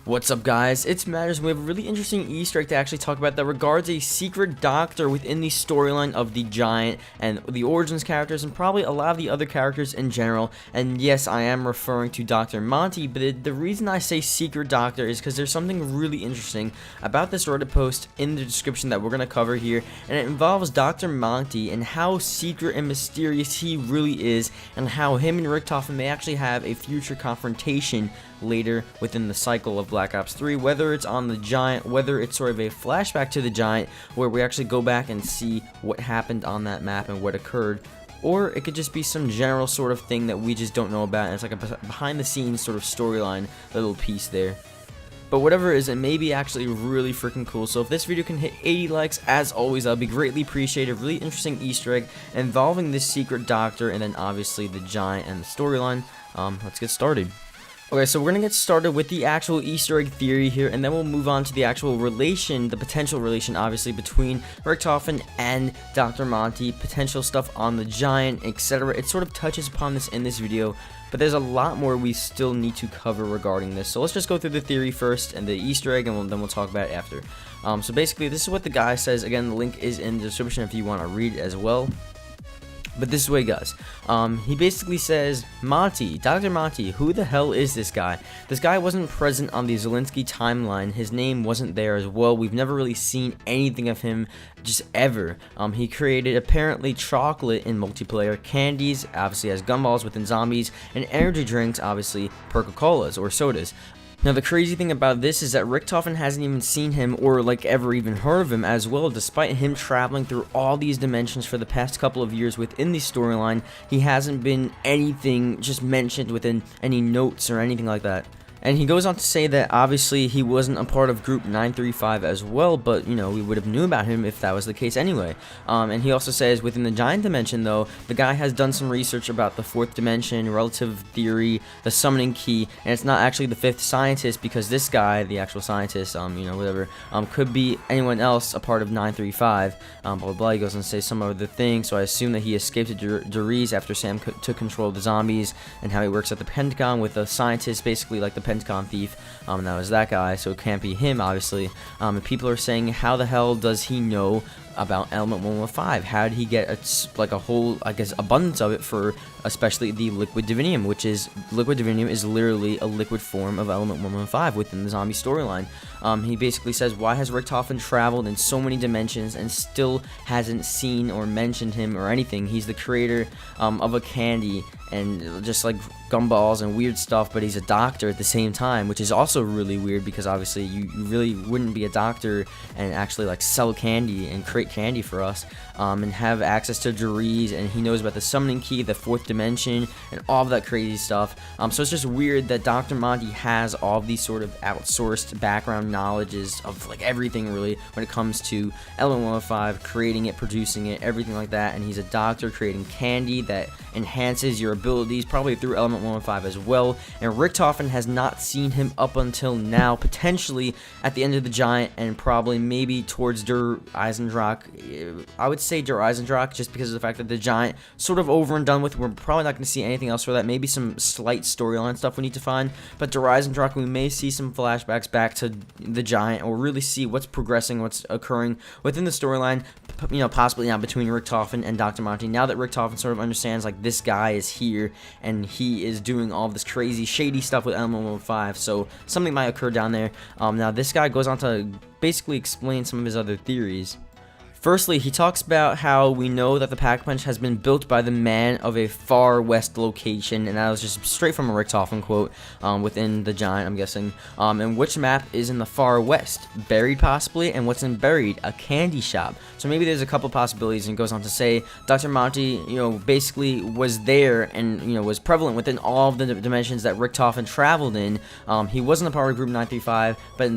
What's up, guys? It's Matterz. We have a really interesting Easter egg to actually talk about that regards a secret doctor within the storyline of the Giant and the Origins characters and probably a lot of the other characters in general. And yes, I am referring to Dr. Monty, but the reason I say secret doctor is because there's something really interesting about this Reddit post in the description that we're going to cover here, and it involves Dr. Monty and how secret and mysterious he really is, and how him and Richtofen may actually have a future confrontation later within the cycle of Black Ops 3, whether it's on the Giant, whether it's sort of a flashback to the Giant where we actually go back and see what happened on that map and what occurred, or it could just be some general sort of thing that we just don't know about, and it's like a behind the scenes sort of storyline little piece there. But whatever it is, it may be actually really freaking cool. So if this video can hit 80 likes, as always, that would be greatly appreciated. Really interesting Easter egg involving this secret doctor and then obviously the Giant and the storyline. Let's get started. Okay, so we're going to get started with the actual Easter egg theory here, and then we'll move on to the actual relation, the potential relation, obviously, between Richtofen and Dr. Monty, potential stuff on the Giant, etc. It sort of touches upon this in this video, but there's a lot more we still need to cover regarding this. So let's just go through the theory first and the Easter egg, and then we'll talk about it after. So basically, this is what the guy says. Again, the link is in the description if you want to read it as well. But this is what he does. He basically says, Monty, Dr. Monty, who the hell is this guy? This guy wasn't present on the Zelensky timeline. His name wasn't there as well. We've never really seen anything of him just ever. He created apparently chocolate in multiplayer, candies, obviously as gumballs within zombies, and energy drinks, obviously Coca-Colas or sodas. Now, the crazy thing about this is that Richtofen hasn't even seen him or like ever even heard of him as well, despite him traveling through all these dimensions for the past couple of years within the storyline. He hasn't been anything just mentioned within any notes or anything like that. And he goes on to say that obviously he wasn't a part of Group 935 as well, but you know, we would have knew about him if that was the case anyway. And he also says within the Giant dimension though, the guy has done some research about the fourth dimension, relative theory, the summoning key, and it's not actually the fifth scientist because this guy, the actual scientist, you know, whatever, could be anyone else a part of 935, blah blah blah. He goes on to say some other thing, so I assume that he escaped to Deriz after Sam took control of the zombies, and how he works at the Pentagon with a scientist, basically like the Pentagon thief, and that was that guy, so it can't be him, obviously. And people are saying, how the hell does he know about element 115? How did he get a whole, I guess, abundance of it for especially the liquid divinium, which is, liquid divinium is literally a liquid form of element 115 within the zombie storyline. He basically says, why has Richtofen traveled in so many dimensions and still hasn't seen or mentioned him or anything? He's the creator of a candy and just like gumballs and weird stuff, but he's a doctor at the same time, which is also really weird because obviously you really wouldn't be a doctor and actually like sell candy and create candy for us, and have access to Deriz, and he knows about the summoning key, the fourth dimension, and all of that crazy stuff. So it's just weird that Dr. Monty has all of these sort of outsourced background knowledges of like everything really when it comes to element 105, creating it, producing it, everything like that, and he's a doctor creating candy that enhances your abilities, probably through element 115 as well. And Richtofen has not seen him up until now, potentially at the end of the Giant and probably maybe towards Der Eisendrache. I would say Der Eisendrache just because of the fact that the Giant sort of over and done with. We're probably not going to see anything else for that. Maybe some slight storyline stuff we need to find, but Der Eisendrache, we may see some flashbacks back to the Giant, or really see what's progressing, what's occurring within the storyline, you know, possibly now between Richtofen and Dr. Monty, now that Richtofen sort of understands like this guy is here and he is doing all this crazy shady stuff with element 115, so something might occur down there. Now this guy goes on to basically explain some of his other theories. Firstly, he talks about how we know that the Pack-a-Punch has been built by the man of a far west location, and that was just straight from a Richtofen quote within the Giant, I'm guessing. And which map is in the far west? Buried, possibly, and what's in buried? A candy shop. So maybe there's a couple possibilities, and goes on to say Dr. Monty, you know, basically was there and, you know, was prevalent within all of the dimensions that Richtofen traveled in. He wasn't a part of Group 935, but in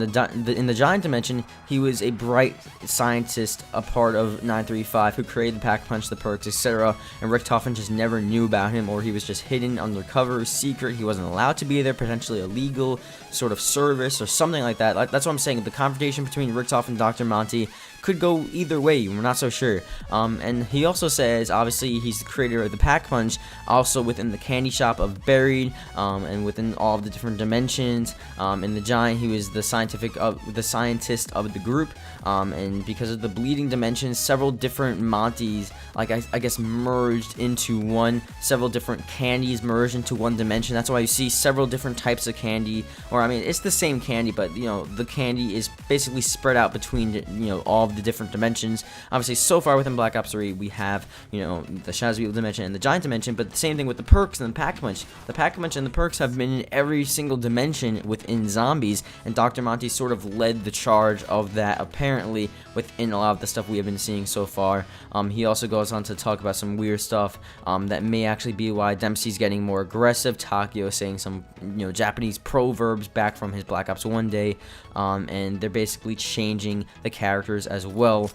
the Giant dimension, he was a bright scientist, a part of 935 who created the Pack-a-Punch, the perks, etc. And Richtofen just never knew about him, or he was just hidden undercover, secret. He wasn't allowed to be there, potentially illegal sort of service or something like that. That's what I'm saying. The confrontation between Richtofen and Dr. Monty could go either way. We're not so sure. And he also says, obviously, he's the creator of the Pack Punch, also within the candy shop of Buried, and within all of the different dimensions. In the Giant, he was the scientist of the group, and because of the bleeding dimensions, several different Monties, like I guess, merged into one. Several different candies merged into one dimension. That's why you see several different types of candy, or I mean, it's the same candy, but the candy is basically spread out between all of the different dimensions. Obviously, so far within Black Ops 3, we have the Shadows of Evil dimension and the Giant dimension, but the same thing with the perks and the Pack Punch. The Pack Punch and the perks have been in every single dimension within Zombies, and Dr. Monty sort of led the charge of that, apparently, within a lot of the stuff we have been seeing so far. He also goes on to talk about some weird stuff that may actually be why Dempsey's getting more aggressive. Takio saying some Japanese proverbs back from his Black Ops 1 day, and they're basically changing the characters as well.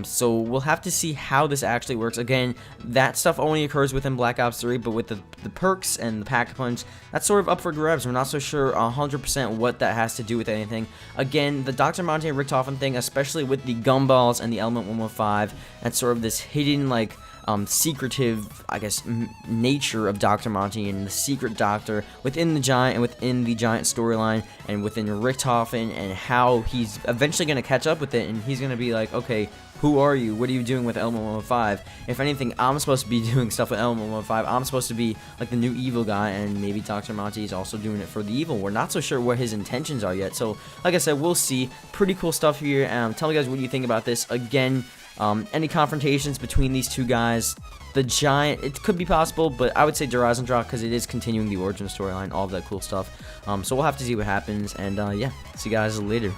So we'll have to see how this actually works. Again, that stuff only occurs within Black Ops 3, but with the perks and the Pack Punch, that's sort of up for grabs. We're not so sure 100% what that has to do with anything. Again, the Dr. Monty and Richtofen thing, especially with the gumballs and the Element 115, and sort of this hidden, like, secretive, I guess, nature of Dr. Monty and the secret doctor within the Giant and within the Giant storyline and within Richtofen, and how he's eventually going to catch up with it, and he's going to be like, okay, who are you? What are you doing with Element 115? If anything, I'm supposed to be doing stuff with Element 115. I'm supposed to be like the new evil guy, and maybe Dr. Monty is also doing it for the evil. We're not so sure what his intentions are yet. So, like I said, we'll see. Pretty cool stuff here. Tell me guys what you think about this. Again, any confrontations between these two guys? The Giant, it could be possible, but I would say Durazendrock, because it is continuing the origin storyline, all of that cool stuff. So we'll have to see what happens, and yeah, see you guys later.